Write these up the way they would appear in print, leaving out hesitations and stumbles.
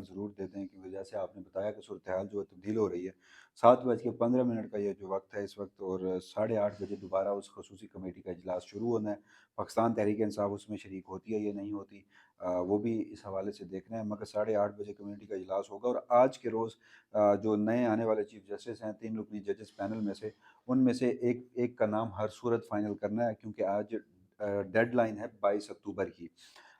Disclaimer ज़रूर दे दें कि जैसे आपने बताया कि सूरत हाल जो है तब्दील हो रही है। 7:15 का ये जो वक़्त है इस वक़्त, और साढ़े 8 बजे दोबारा उस खसूसी कमेटी का इजलास शुरू होना है। पाकिस्तान तहरीक-ए-इंसाफ उसमें शरीक होती है या नहीं होती, वो भी इस हवाले से देखना है। मगर साढ़े 8 बजे कमेटी का इजलास होगा, और आज के रोज़ जो नए आने वाले चीफ़ जस्टिस हैं 3 रुकनी जजेस पैनल में से, उनमें से एक एक का नाम हर सूरत फ़ाइनल करना है, क्योंकि आज डेडलाइन है 22 अक्टूबर की।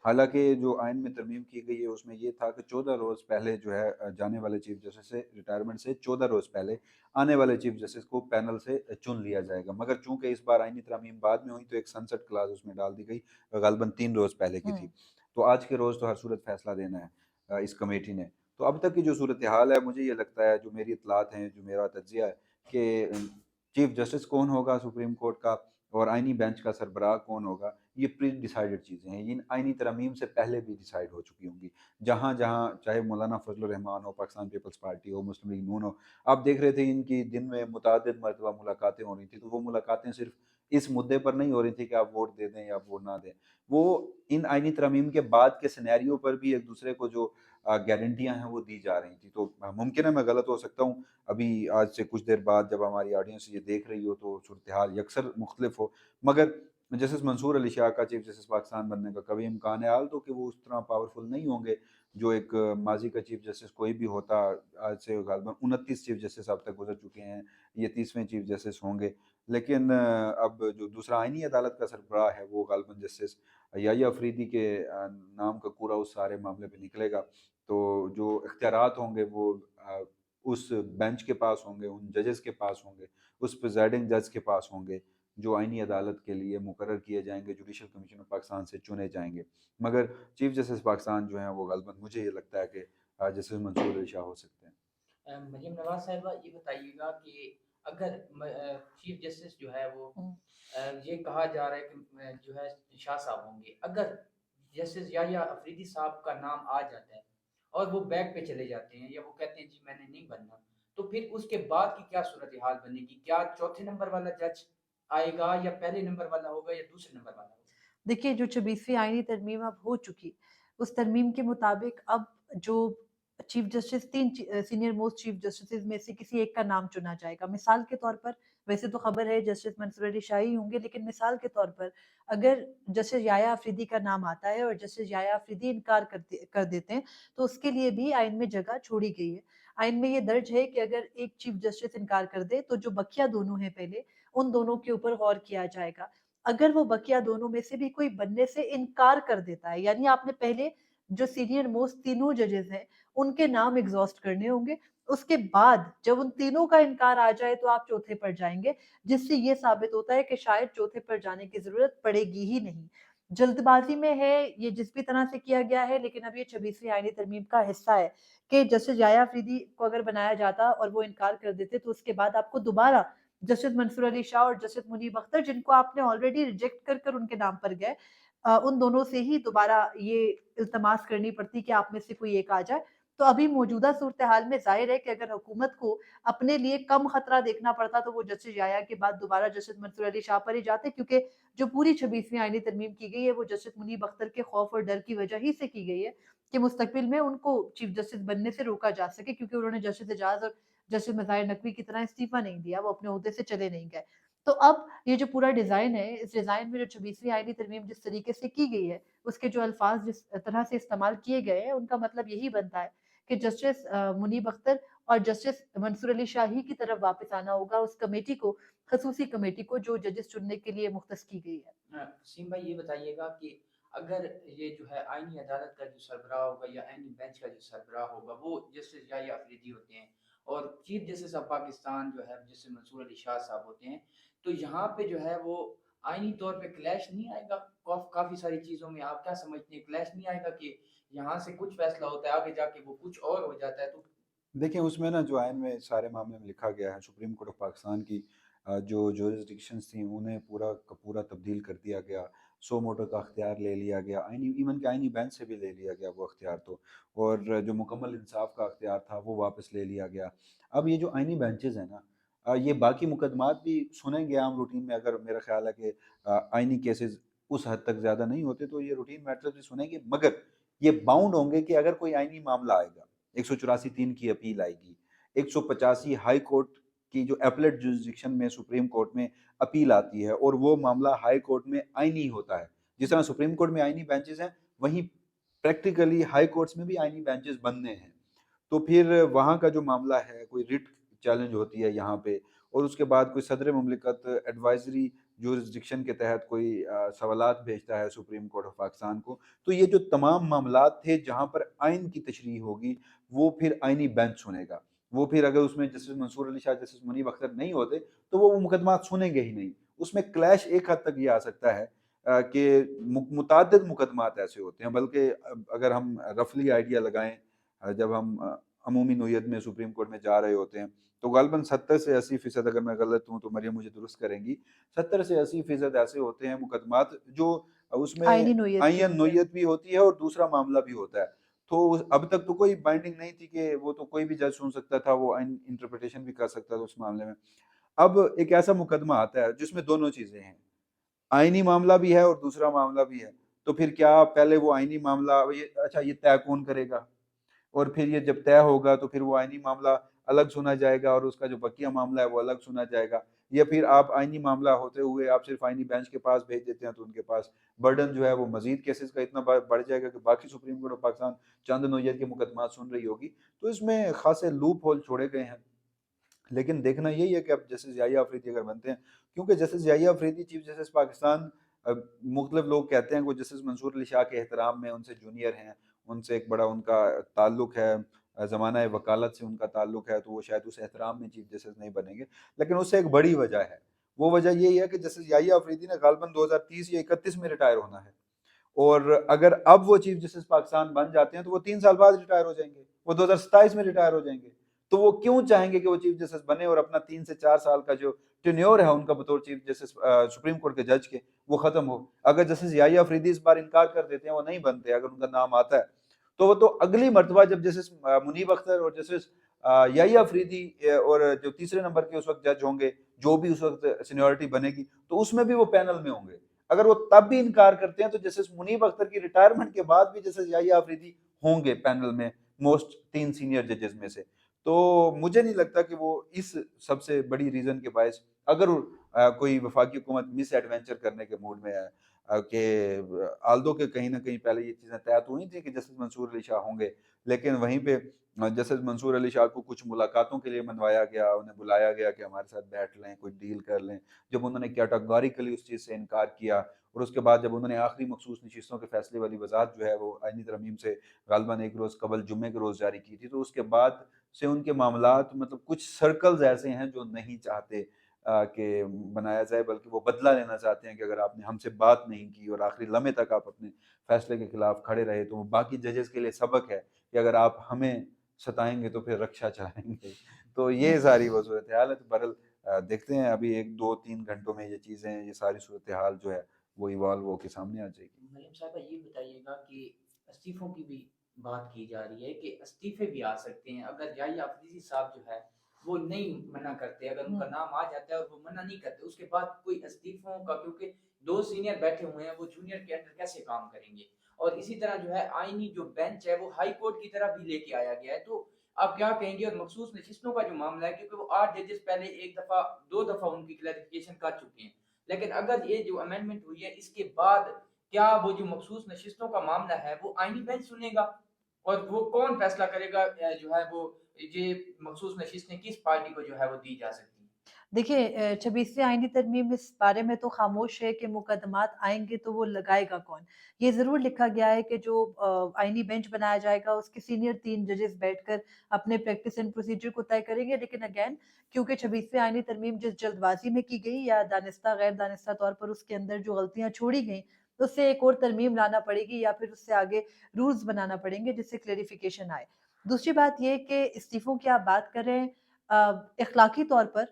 हालाँकि जो आइन में तरमीम की गई है उसमें ये था कि 14 रोज़ पहले जो है जाने वाले चीफ़ जस्टिस से रिटायरमेंट से 14 रोज़ पहले आने वाले चीफ़ जस्टिस को पैनल से चुन लिया जाएगा। मगर चूँकि इस बार आइनी तरमीम बाद में हुई तो एक सनसेट क्लॉज़ उसमें डाल दी गई, ग़ालिबन 3 रोज़ पहले की थी। हुँ। तो आज के रोज़ तो हर सूरत फ़ैसला देना है इस कमेटी ने। तो अब तक की जो सूरत-ए-हाल है, मुझे ये लगता है, जो मेरी इत्तलात हैं, जो मेरा तज्ज़िया है कि चीफ़ जस्टिस कौन होगा सुप्रीम कोर्ट का और आइनी बेंच का सरबराह कौन होगा, ये प्री डिसाइडेड चीज़ें हैं। इन आइनी तरमीम से पहले भी डिसाइड हो चुकी होंगी। जहाँ-जहाँ चाहे मौलाना फज़ल रहमान हो, पाकिस्तान पीपल्स पार्टी हो, मुस्लिम लीग नून हो, आप देख रहे थे इनकी दिन में मुतअद्दिद मरतबा मुलाकातें हो रही थी। तो वो मुलाकातें सिर्फ़ इस मुद्दे पर नहीं हो रही थी कि आप वोट दे दें या वोट ना दें। वो इन आइनी तरमीम के बाद के सिनेरियो पर भी एक-दूसरे को जो गारंटियाँ हैं वो दी जा रही थी। तो मुमकिन है मैं गलत हो सकता हूँ। अभी आज से कुछ देर बाद जब हमारी ऑडियंस ये देख रही हो तो सूरत-ए-हाल यकसर मुख्तलिफ हो। मगर जस्टिस मंसूर अली शाह का चीफ जस्टिस पाकिस्तान बनने का कभी इम्कान है हाल तो कि वो उस तरह पावरफुल नहीं होंगे जो एक माजी का चीफ जस्टिस कोई भी होता। आज से गालिबन 29 चीफ जस्टिस अब तक गुजर चुके हैं, ये 30वें चीफ जस्टिस होंगे। लेकिन अब जो दूसरा आइनी अदालत का सरबराह है वो गालिबन जस्टिस याह्या अफरीदी के नाम का कूड़ा उस सारे मामले में निकलेगा। तो जो इख्तियारात होंगे वो उस बेंच के पास होंगे, उन जजेस के पास होंगे, उस प्रिजाइडिंग जज के पास होंगे, जो आइनी अदालत के लिए मुकर्रर किए जाएँगे, जुडिशल कमीशन ऑफ पाकिस्तान से चुने जाएँगे। मगर चीफ जस्टिस पाकिस्तान जो हैं वो ग़ालिबन मुझे ये लगता है कि जस्टिस मंसूर अली शाह हो सकते हैं। मरीम नवाज़ साहिबा ये बताइएगा कि अगर चीफ जस्टिस जो है वो ये कहा जा रहा है कि जो है शाह साहब होंगे। अगर जस्टिस याह्या अफरीदी साहब का नाम आ जाता है और वो बैक पे चले जाते हैं या वो कहते हैं जी मैंने नहीं बनना, तो फिर उसके बाद की क्या सूरत-ए-हाल बनेगी? क्या चौथे नंबर वाला जज आएगा या पहले नंबर वाला होगा या दूसरे नंबर वाला होगा? देखिए, जो 26वीं आईनी तरमीम अब हो चुकी, उस तरमीम के मुताबिक अब जो chief justice 3 senior most chief justices में से किसी एक का नाम चुना जाएगा। मिसाल के तौर पर वैसे तो खबर है जस्टिस मंसूर अली शाह ही होंगे, लेकिन मिसाल के तौर पर अगर जस्टिस याह्या अफरीदी का नाम आता है और जस्टिस याह्या अफरीदी इनकार कर देते हैं, तो उसके लिए भी आइन में जगह छोड़ी गई है। आइन में ये दर्ज है कि अगर एक चीफ जस्टिस इनकार कर दे, तो जो बकिया दोनों हैं पहले, उन दोनों के ऊपर गौर किया जाएगा। अगर वो बकिया दोनों में से भी कोई बनने से इनकार कर देता है, यानी आपने पहले जो सीनियर मोस्ट तीनों जजेस हैं, उनके नाम एग्ज़ॉस्ट करने होंगे। उसके बाद जब उन तीनों का इनकार आ जाए तो आप चौथे पर जाएँगे, जिससे ये साबित होता है कि शायद चौथे पर जाने की ज़रूरत पड़ेगी ही नहीं। जल्दबाज़ी में है, ये जिस भी तरह से किया गया है, लेकिन अब ये 26वीं आईनी तरमीम का हिस्सा है कि जस्टिस याह्या अफरीदी को अगर बनाया जाता और वो इनकार कर देते, तो उसके बाद आपको दोबारा जस्टिस मंसूर अली शाह और जस्टिस मुनीब अख्तर, जिनको आपने ऑलरेडी रिजेक्ट कर उनके नाम पर गए, उन दोनों से ही दोबारा ये इल्तमास करनी पड़ती कि आप में से कोई एक आ जाए। तो अभी मौजूदा सूरत-ए-हाल में ज़ाहिर है कि अगर हुकूमत को अपने लिए कम खतरा देखना पड़ता तो वो जस्टिस याह्या के बाद दोबारा जस्टिस मंसूर अली शाह पर ही जाते, क्योंकि जो पूरी 26वीं आईनी तरमीम की गई है वो जस्टिस मुनीब अख्तर के खौफ और डर की वजह ही से की गई है कि मुस्तकबिल में उनको चीफ जस्टिस बनने से रोका जा सके, क्योंकि उन्होंने जस्टिस एजाज और जस्टिस मज़ाहिर नकवी की तरह इस्तीफ़ा नहीं दिया, वो अपने ओहदे से चले नहीं गए। तो अब ये जो पूरा डिज़ाइन है, इस डिज़ाइन में जो 26वीं आईनी तरमीम जिस तरीके से की गई है, उसके जो अल्फ़ाज़ जिस तरह से इस्तेमाल किए गए हैं, उनका मतलब यही बनता है कि जस्टिस मुनीब अख्तर और जस्टिस मंसूर अली शाही की तरफ वापस आना होगा उस कमेटी को, खसूसी कमेटी को जो जजेस चुनने के लिए मुख्तस की गई है। सीम भाई ये बताइएगा कि अगर ये जो है आईनी अदालत का जो सरबराह होगा या आईनी बेंच का जो सरबराह होगा वो जस्टिस याह्या अफरीदी होते हैं और चीफ जस्टिस ऑफ पाकिस्तान जो है जस्टिस मंसूर अली शाह साहब होते हैं, तो यहाँ पे जो है वो आईनी तौर पे क्लैश नहीं आएगा? काफ़ी सारी चीज़ों में आप क्या समझते हैं, क्लैश नहीं आएगा कि यहाँ से कुछ फैसला होता है, आगे जाके वो कुछ और हो जाता है? तो देखिए, उसमें ना जो आइन में सारे मामले में लिखा गया है, सुप्रीम कोर्ट ऑफ पाकिस्तान की जो जुरिसडिक्शंस थी उन्हें पूरा का पूरा तब्दील कर दिया गया। सो मोटो का अख्तियार ले लिया गया, आइनी इवन कि आइनी बेंच से भी ले लिया गया वो अख्तियार तो। और जो मुकम्मल इंसाफ का अख्तियार था वो वापस ले लिया गया। अब ये जो आइनी बेंचेज़ हैं ना, ये बाकी मुकदमात भी सुनेंगे आम रूटीन में, अगर मेरा ख़्याल है कि आइनी केसेज़ उस हद तक ज़्यादा नहीं होते तो ये रूटीन मैटर्स भी सुनेंगे, मगर ये बाउंड होंगे कि अगर कोई आइनी मामला आएगा 184(3) की अपील आएगी, 185 हाई कोर्ट की जो एपलेट जुरिसडिक्शन में सुप्रीम कोर्ट में अपील आती है और वो मामला हाई कोर्ट में आईनी होता है। जिस तरह सुप्रीम कोर्ट में आईनी बेंचेस हैं, वहीं प्रैक्टिकली हाई कोर्ट्स में भी आईनी बेंचेस बनने हैं। तो फिर वहाँ का जो मामला है, कोई रिट चैलेंज होती है यहाँ पे, और उसके बाद कोई सदर मुमलिकत एडवाइजरी जुरिसडिक्शन के तहत कोई सवालात भेजता है सुप्रीम कोर्ट ऑफ पाकिस्तान को। तो ये जो तमाम मामलात थे जहाँ पर आइन की तशरीह होगी, वो फिर आइनी बेंच सुनेगा। वो फिर अगर उसमें जस्टिस मंसूर अली शाह, जस्टिस मुनीब अख्तर नहीं होते, तो वो मुकदमा सुनेंगे ही नहीं। उसमें क्लैश एक हद तक ये आ सकता है कि मुतअद्दिद मुकदमात ऐसे होते हैं, बल्कि अगर हम रफली आइडिया लगाएं, जब हम अमूमी नोयत में सुप्रीम कोर्ट में जा रहे होते हैं, तो गालिबन 70 से 80%, अगर मैं गलत हूँ तो मरियम मुझे दुरुस्त करेंगी, 70 से 80% ऐसे होते हैं मुकदमात जो उसमें आईनी नोयत के आईन होते हैं। नोयत भी होती है और दूसरा मामला भी होता है। तो अब तक तो कोई बाइंडिंग नहीं थी कि वो तो कोई भी जज सुन सकता था, वो आइन इंटरप्रिटेशन भी कर सकता था उस मामले में। अब एक ऐसा मुकदमा आता है जिसमें दोनों चीजें हैं, आईनी मामला भी है और दूसरा मामला भी है। तो फिर क्या पहले वो आईनी मामला, ये अच्छा, ये तय कौन करेगा? और फिर ये जब तय होगा तो फिर वो आईनी मामला अलग सुना जाएगा और उसका जो बकिया मामला है वो अलग सुना जाएगा, या फिर आप आईनी मामला होते हुए आप सिर्फ आईनी बेंच के पास भेज देते हैं, तो उनके पास बर्डन जो है वो मजीद केसेस का इतना बढ़ जाएगा कि बाकी सुप्रीम कोर्ट ऑफ पाकिस्तान चंद नोयत के मुकदमा सुन रही होगी। तो इसमें खासे लूप होल छोड़े गए हैं। लेकिन देखना यही है कि अब जस्टिस याहिया अफरीदी अगर बनते हैं, क्योंकि justice Yahya Afridi chief justice Pakistan, मुख्तलिफ लोग कहते हैं वो जस्टिस मंसूर अली शाह के एहतराम में उनसे जूनियर हैं, उनसे एक बड़ा उनका ताल्लुक है, ज़माना वकालत से उनका ताल्लुक है, तो वो शायद उस एहतराम में चीफ जस्टिस नहीं बनेंगे। लेकिन उससे एक बड़ी वजह है, वो वजह यही है कि जस्टिस याहिया अफरीदी ने गालिबन 2030 या 31 में रिटायर होना है, और अगर अब वो चीफ जस्टिस पाकिस्तान बन जाते हैं तो वो 3 साल बाद रिटायर हो जाएंगे, वो 2027 में रिटायर हो जाएंगे। तो वो क्यों चाहेंगे कि वो चीफ जस्टिस बने और अपना 3 से 4 साल का जो टेन्योर है उनका बतौर चीफ जस्टिस सुप्रीम कोर्ट के जज के, वो खत्म हो? अगर जस्टिस याहिया अफरीदी इस बार इनकार कर देते हैं, वो नहीं बनते, अगर उनका नाम आता है, तो वो तो अगली मरतबा जब जस्टिस मुनीब अख्तर और जस्टिस याहिया अफरीदी और जो तीसरे नंबर के उस वक्त जज होंगे, जो भी उस वक्त सीनियोरिटी बनेगी, तो उसमें भी वो पैनल में होंगे। अगर वो तब भी इनकार करते हैं, तो जस्टिस मुनीब अख्तर की रिटायरमेंट के बाद भी जस्टिस याहिया अफरीदी होंगे पैनल में, मोस्ट 3 सीनियर जजेस में से। तो मुझे नहीं लगता कि वो इस सबसे बड़ी रीजन के बायस, अगर कोई वफाकी हुकूमत मिस एडवेंचर करने के मूड में है, कि आल्दो के कहीं ना कहीं पहले ये चीज़ें तय तो हुई थी कि जस्टिस मंसूर अली शाह होंगे, लेकिन वहीं पे जस्टिस मंसूर अली शाह को कुछ मुलाकातों के लिए मनवाया गया, उन्हें बुलाया गया कि हमारे साथ बैठ लें, कोई डील कर लें। जब उन्होंने कैटेगोरिकली उस चीज़ से इनकार किया, और उसके बाद जब उन्होंने आखिरी मखसूस नशिस्तों के फैसले वाली वजाहत जो है वो आईनी तरमीम से गालिबन एक रोज़ कबल जुम्मे के रोज़ जारी की थी, तो उसके बाद से उनके मामलात, मतलब कुछ सर्कल्स ऐसे हैं जो नहीं चाहते कि बनाया जाए, बल्कि वो बदला लेना चाहते हैं कि अगर आपने हमसे बात नहीं की और आखिरी लम्हे तक आप अपने फैसले के खिलाफ खड़े रहे, तो वो बाकी जजेस के लिए सबक है कि अगर आप हमें सताएंगे तो फिर रक्षा चलाएंगे। तो ये सारी वो सूरत हाल है। तो बहरहाल देखते हैं, अभी 1 2 3 घंटों में ये चीज़ें, ये सारी सूरत हाल जो है वो इवॉल्व होकर सामने आ जाएगी। मरियम साहबा ये बताइएगा कि इस्तीफों की भी बात की जा रही है कि इस्तीफे भी आ सकते हैं अगर याहिया अफरीदी साहब जो है वो नहीं मना करते, अगर उनका नाम आ जाता है और वो मना नहीं करते, उसके बाद कोई इस्तीफों का, क्योंकि दो सीनियर बैठे हुए हैं, वो जूनियर के अंडर कैसे काम करेंगे? और इसी तरह जो है आईनी जो बेंच है वो हाई कोर्ट की तरह भी लेके आया गया है, तो आप क्या कहेंगे? और मखसूस नशिस्तों का जो मामला है, क्योंकि वो 8 जजेस पहले एक दफा, दो दफा उनकी क्लैरिफिकेशन कर चुके हैं, लेकिन अगर ये जो अमेंडमेंट हुई है इसके बाद क्या वो जो मखसूस नशिस्तों का मामला है वो आईनी बेंच सुनेगा? और वो कौन फैसला करेगा जो है वो ये मखसूस नशिस्तें किस पार्टी को जो है वो दी जा सकती हैं? देखिए 26वीं आईनी तरमीम इस बारे में तो खामोश है कि मुकदमात आएंगे तो वो लगाएगा कौन। ये ज़रूर लिखा गया है कि जो आईनी बेंच बनाया जाएगा उसके सीनियर 3 जजेस बैठकर अपने प्रैक्टिस एंड प्रोसीजर को तय करेंगे। लेकिन अगेन, क्योंकि 26वीं आईनी तरमीम जिस जल्दबाजी में की गई या दानिस्ता गैर दानिस्ता तौर पर उसके अंदर जो गलतियां छोड़ी गई, तो उससे एक और तरमीम लाना पड़ेगी या फिर उससे आगे रूल्स बनाना पड़ेंगे जिससे क्लेरिफिकेशन आए। दूसरी बात ये कि इस्तीफों की आप बात कर रहे हैं, इखलाकी तौर पर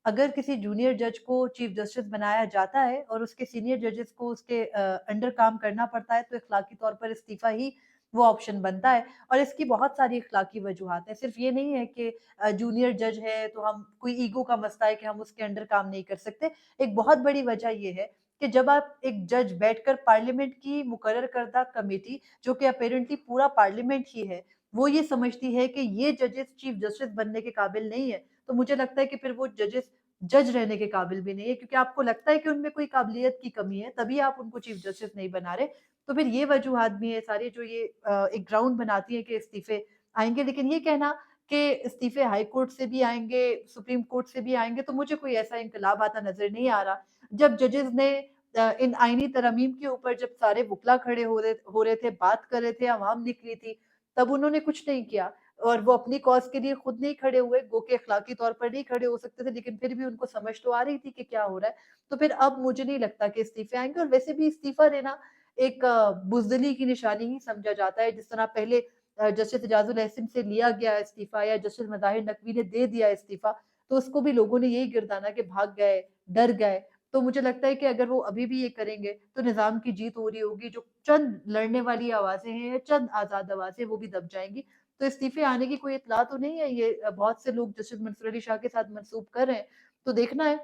अगर किसी जूनियर जज को चीफ जस्टिस बनाया जाता है और उसके सीनियर जजेस को उसके अंडर काम करना पड़ता है, तो इखलाकी तौर पर इस्तीफा ही वो ऑप्शन बनता है। और इसकी बहुत सारी इखलाकी वजूहात हैं, सिर्फ ये नहीं है कि जूनियर जज है तो हम कोई ईगो का मसला है कि हम उसके अंडर काम नहीं कर सकते। एक बहुत बड़ी वजह ये है कि जब आप एक जज बैठकर पार्लियामेंट की मुकर्रर करदा कमेटी, जो कि अपेरेंटली पूरा पार्लियामेंट ही है, वो ये समझती है कि ये जजेस चीफ जस्टिस बनने के काबिल नहीं है, तो मुझे लगता है कि फिर वो जजेस जज रहने के काबिल भी नहीं है, क्योंकि आपको लगता है कि उनमें कोई काबिलियत की कमी है, तभी आप उनको चीफ जस्टिस नहीं बना रहे। तो फिर ये वजूहात भी हैं सारी, जो ये एक ग्राउंड बनाती है कि इस्तीफे आएँगे। लेकिन ये कहना कि इस्तीफे हाई कोर्ट से भी आएँगे, सुप्रीम कोर्ट से भी आएँगे, तो मुझे कोई ऐसा इंकलाब आता नज़र नहीं आ रहा। जब जजेस ने इन आईनी तरमीम के ऊपर जब सारे वुकला खड़े हो रहे थे, बात कर रहे थे, अवाम निकली थी, तब उन्होंने कुछ नहीं किया और वो अपनी कॉज़ के लिए खुद नहीं खड़े हुए, गो के अखलाकी तौर पर नहीं खड़े हो सकते थे, लेकिन फिर भी उनको समझ तो आ रही थी कि क्या हो रहा है। तो फिर अब मुझे नहीं लगता कि इस्तीफे आएँगे, और वैसे भी इस्तीफा देना एक बुज़दिली की निशानी ही समझा जाता है। जिस तरह पहले जस्टिस एजाजुल एहसन से लिया गया इस्तीफा, या जस्टिस मज़ाहिर नकवी ने दे दिया इस्तीफा, तो उसको भी लोगों ने यही गिरदाना कि भाग गए, डर गए। तो मुझे लगता है कि अगर वो अभी भी ये करेंगे, तो निज़ाम की जीत हो रही होगी, जो चंद लड़ने वाली आवाज़ें हैं या चंद आज़ाद आवाज़ें, वो भी दब जाएँगी। तो इस्तीफे आने की कोई इत्तला तो नहीं है, ये बहुत से लोग जस्टिस मंसूर अली शाह के साथ मनसूब कर रहे हैं। तो देखना है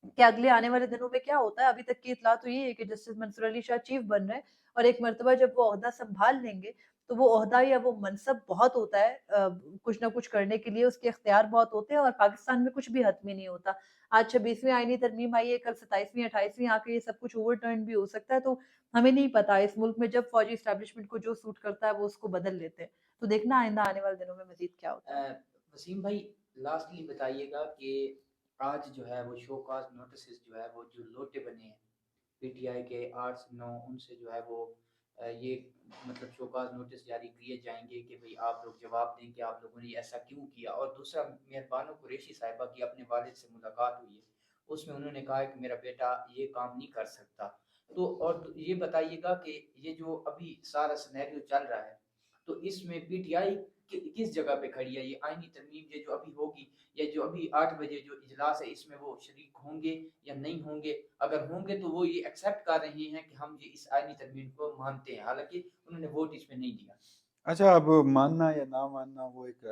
कि अगले आने वाले दिनों में क्या होता है। अभी तक की इत्तला तो ये है कि जस्टिस मंसूर अली शाह चीफ बन रहे हैं, और एक मर्तबा जब वो ओहदा सँभाल लेंगे, तो वो ओहदा या वो मनसब बहुत होता है, कुछ ना कुछ करने के लिए उसके इख्तियार बहुत होते हैं, और पाकिस्तान में कुछ भी हतमी नहीं होता। आज 26वीं आईनी तरमीम आई है, कल 27वीं 28वीं आके ये सब कुछ ओवरटर्न भी हो सकता है, तो हमें नहीं पता। इस मुल्क में जब फौजी एस्टेब्लिशमेंट को जो सूट करता है, वो उसको बदल लेते हैं। तो देखना आइंदा आने वाले दिनों में मज़ीद क्या होता है। वसीम भाई, लास्टली बताइएगा कि आज जो है वो शो काज नोटिस जो है वो जो लोटे बने हैं पीटीआई के 8 से 9, उनसे जो है वो ये मतलब शोकाज नोटिस जारी किए जाएंगे कि भाई आप लोग जवाब दें कि आप लोगों ने ऐसा क्यों किया। और दूसरा, मेहरबानो कुरैशी साहिबा की अपने वालिद से मुलाकात हुई है, उसमें उन्होंने कहा है कि मेरा बेटा ये काम नहीं कर सकता। तो और ये बताइएगा कि ये जो अभी सारा सिनेरियो चल रहा है, तो इसमें पीटीआई किस जगह पे खड़ी है? ये आईनी तरमीम ये जो अभी होगी, या जो अभी 8 बजे जो इजलास है, इसमें वो शरीक होंगे या नहीं होंगे? अगर होंगे तो वो ये एक्सेप्ट कर रहे हैं कि हम ये इस आईनी तरमीम को मानते हैं, हालांकि उन्होंने वोट इसमें नहीं दिया। अच्छा, अब मानना या ना मानना वो एक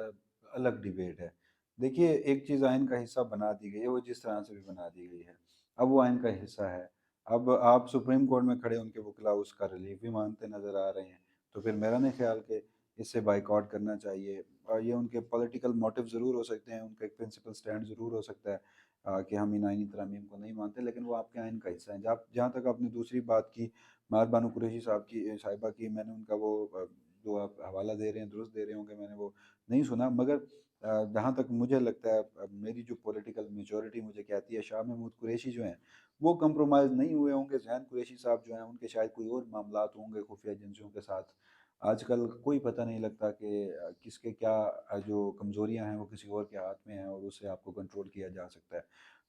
अलग डिबेट है। देखिए, एक चीज़ आइन का हिस्सा बना दी गई है, वो जिस तरह से भी बना दी गई है, अब वो आइन का हिस्सा है। अब आप सुप्रीम कोर्ट में खड़े उनके वकील उसका रिलीफ भी मांगते नज़र आ रहे हैं, तो फिर मेरा नहीं ख्याल कि इससे बाइकआउट करना चाहिए। और ये उनके पॉलिटिकल मोटिव ज़रूर हो सकते हैं, उनका एक प्रिंसिपल स्टैंड ज़रूर हो सकता है कि हम इन आइनी तरमीम को नहीं मानते, लेकिन वो आपके आइन का हिस्सा है। जहाँ तक आपने दूसरी बात की, बानो कुरैशी साहब की साहिबा की, मैंने उनका वो जो आप हवाला दे रहे हैं दुरुस्त दे रहे होंगे, मैंने वो नहीं सुना। मगर जहाँ तक मुझे लगता है, मेरी जो पॉलिटिकल मेच्योरिटी मुझे कहती है, शाह महमूद कुरैशी जो हैं वो कंप्रोमाइज़ नहीं हुए होंगे। जैन कुरैशी साहब जो हैं उनके शायद कोई और मामलात होंगे खुफिया एजेंसियों के साथ। आजकल कोई पता नहीं लगता कि किसके क्या जो कमज़ोरियाँ हैं वो किसी और के हाथ में हैं और उससे आपको कंट्रोल किया जा सकता है।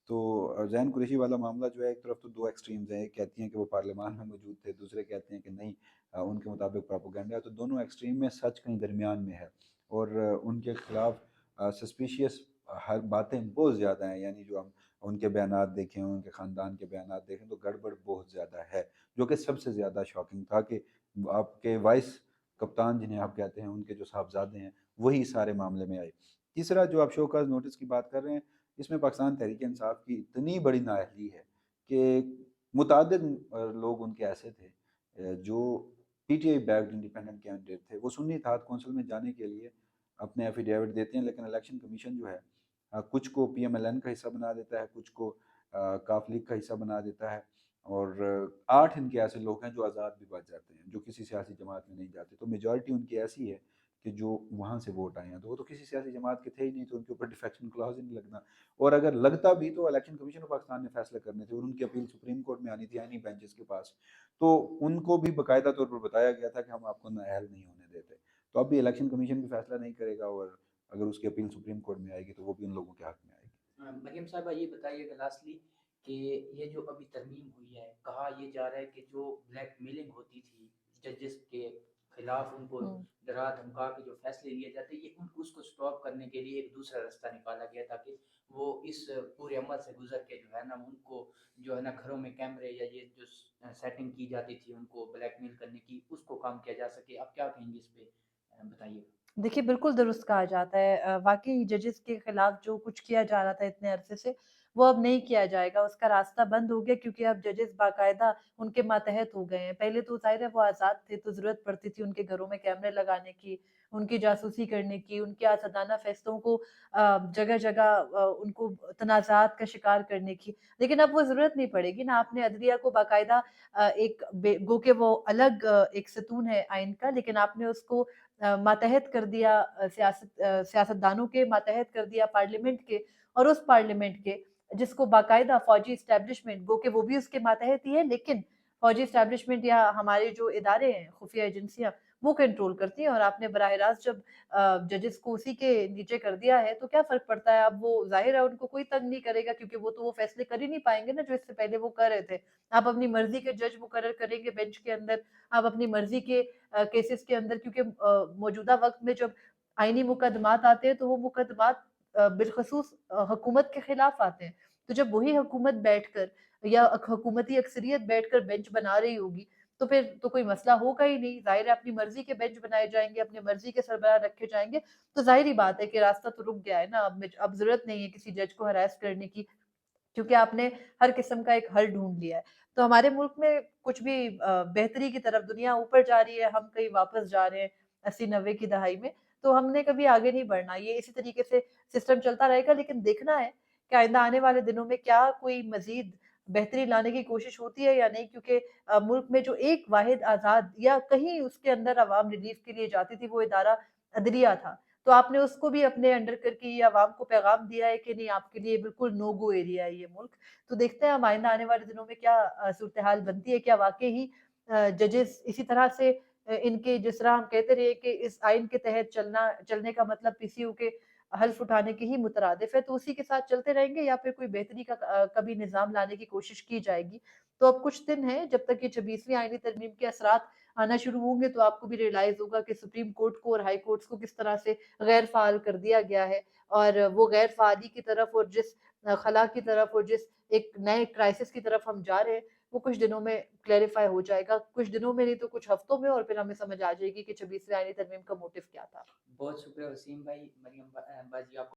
तो जैन कुरैशी वाला मामला जो है, एक तरफ तो दो एक्सट्रीम्स हैं, एक कहती हैं कि वो पार्लियामान में मौजूद थे, दूसरे कहते हैं कि नहीं, उनके मुताबिक प्रोपेगेंडा है। तो दोनों एक्सट्रीम में सच कहीं दरमियान में है, और उनके खिलाफ सस्पिशियस हर बातें बहुत ज़्यादा हैं। यानी जो हम उनके बयानात देखें, उनके ख़ानदान के बयानात देखें, तो गड़बड़ बहुत ज़्यादा है। जो कि सबसे ज़्यादा शॉकिंग था कि आपके वाइस कप्तान जिन्हें आप कहते हैं, उनके जो साहबजादे हैं, वही सारे मामले में आए। तीसरा, जो आप शोकॉज़ नोटिस की बात कर रहे हैं, इसमें पाकिस्तान तहरीक इंसाफ की इतनी बड़ी नाअहली है कि मुतअद्दिद लोग उनके ऐसे थे जो पीटीआई बैक्ड इंडिपेंडेंट कैंडिडेट थे। वो सुन्नी इत्तेहाद कौंसिल में जाने के लिए अपने एफिडेविट देते हैं, लेकिन इलेक्शन कमीशन जो है कुछ को पीएमएलएन का हिस्सा बना देता है, कुछ को काफ लीग का हिस्सा बना देता है, और 8 इनके ऐसे लोग हैं जो आज़ाद भी बच जाते हैं, जो किसी सियासी जमात में नहीं जाते। तो मेजॉरिटी उनकी ऐसी है कि जो वहाँ से वोट आए हैं, तो वो तो किसी सियासी जमात के थे ही नहीं, तो उनके ऊपर डिफेक्शन क्लॉज ही नहीं लगना। और अगर लगता भी तो इलेक्शन कमीशन ऑफ पाकिस्तान ने फैसले करने थे, और उनकी अपील सुप्रीम कोर्ट में आनी थी आईनी बेंचेस के पास। तो उनको भी बाकायदा तौर पर बताया गया था कि हम आपको नाअहल नहीं होने देते। तो अब भी इलेक्शन कमीशन भी फैसला नहीं करेगा, और अगर उसकी अपील सुप्रीम कोर्ट में आएगी तो वो भी उन लोगों के हक में आएगी। मरियम साहबा, ये बताइएगा लास्टली कि ये जो अभी तरमीम हुई है, कहा ये जा रहा है कि जो ब्लैकमेलिंग होती थी जजेस के खिलाफ, उनको हुँ। डरा धमका के जो फैसले लिए जाते, ये उसको स्टॉप करने के लिए एक दूसरा रास्ता निकाला गया, ताकि वो इस पूरे अमल से गुजर के जो है ना, उनको जो है ना घरों में कैमरे या ये जो सेटिंग की जाती थी उनको ब्लैकमेल करने की, उसको काम किया जा सके। आप क्या कहेंगे इस पे, बताइएगा। देखिए, बिल्कुल दुरुस्त कहा जाता है। वाक़ई जजेस के खिलाफ जो कुछ किया जा रहा था इतने अरसे से, वो अब नहीं किया जाएगा, उसका रास्ता बंद हो गया क्योंकि अब जजेस बाकायदा उनके मातहत हो गए हैं। पहले तो ज़ाहिर है वो आज़ाद थे, तो ज़रूरत पड़ती थी उनके घरों में कैमरे लगाने की, उनकी जासूसी करने की, उनके आज़ादाना फ़ैसलों को जगह-जगह उनको तनाज़ात का शिकार करने की। लेकिन अब वो ज़रूरत नहीं पड़ेगी ना, आपने अदलिया को बाकायदा एक गो के वो अलग एक सतून है आइन का, लेकिन आपने उसको मातहत कर दिया सियासतदानों के मातहत कर दिया पार्लियामेंट के, और उस पार्लियामेंट के जिसको बाकायदा फ़ौजी एस्टेब्लिशमेंट गो के वो भी उसके मातहत ही है, लेकिन फ़ौजी एस्टेब्लिशमेंट या हमारे जो इदारे हैं, खुफिया एजेंसियाँ, वो कंट्रोल करती हैं, और आपने बराह रास्त जब जजेस को उसी के नीचे कर दिया है, तो क्या फ़र्क पड़ता है? अब वो ज़ाहिर है उनको कोई तंग नहीं करेगा क्योंकि वो तो वो फ़ैसले कर ही नहीं पाएँगे ना जो इससे पहले वो कर रहे थे। आप अपनी मर्ज़ी के जज मुकर्रर करेंगे बेंच के अंदर, आप अपनी मर्ज़ी के केसेस के अंदर, क्योंकि मौजूदा वक़्त में जब आईनी मुकदमात आते हैं, तो वो मुकदमात बिलख़ुसूस हुकूमत के खिलाफ आते हैं। तो जब वही हुकूमत बैठकर या हुकूमती अक्सरियत बैठकर बेंच बना रही होगी, तो फिर तो कोई मसला होगा ही नहीं। ज़ाहिर है अपनी मर्ज़ी के बेंच बनाए जाएँगे, अपनी मर्ज़ी के सरबराह रखे जाएँगे, तो ज़ाहिर-सी बात है कि रास्ता तो रुक गया है ना, अब ज़रूरत नहीं है किसी जज को हरास करने की, क्योंकि आपने हर किस्म का एक हल ढूँढ लिया है। तो हमारे मुल्क में कुछ भी बेहतरी की तरफ दुनिया ऊपर जा रही है, हम कहीं वापस जा रहे हैं 80-90 की दहाई में, तो हमने कभी आगे नहीं बढ़ना। ये इसी तरीके से सिस्टम चलता रहेगा, लेकिन देखना है कि आइंदा आने वाले दिनों में क्या कोई मज़ीद बेहतरी लाने की कोशिश होती है या नहीं, क्योंकि मुल्क में जो एक वाहिद आज़ाद या कहीं उसके अंदर अवाम रिलीफ़ के लिए जाती थी, वो इदारा अदलिया था। तो आपने उसको भी अपने अंडर करके ये अवाम को पैगाम दिया है कि नहीं, आपके लिए बिल्कुल नो गो एरिया है ये मुल्क। तो देखते हैं हम आइंदा आने वाले दिनों में क्या सूरत-ए-हाल बनती है, क्या वाक़ई ही जजेस इसी तरह से इनके जिस तरह हम कहते रहे कि इस आइन के तहत चलने का मतलब पीसीओ के हल्फ उठाने के ही मुतरादिफ है, तो उसी के साथ चलते रहेंगे या फिर कोई बेहतरी का कभी निज़ाम लाने की कोशिश की जाएगी। तो अब कुछ दिन हैं जब तक ये 26वीं आईनी तरमीम के असरात आना शुरू होंगे, तो आपको भी रियलाइज़ होगा कि सुप्रीम कोर्ट को और हाई कोर्ट्स को किस तरह से गैर फ़ाल कर दिया गया है, और वो गैर फ़ाली की तरफ और जिस खला की तरफ और जिस एक नए क्राइसिस की तरफ हम जा रहे हैं, वो कुछ दिनों में क्लैरिफ़ाई हो जाएगा। कुछ दिनों में नहीं तो कुछ हफ्तों में, और फिर हमें समझ आ जाएगी कि 26वीं आईनी तरमीम का मोटिव क्या था। बहुत शुक्रिया वसीम भाई, मरियम बाजी, आपको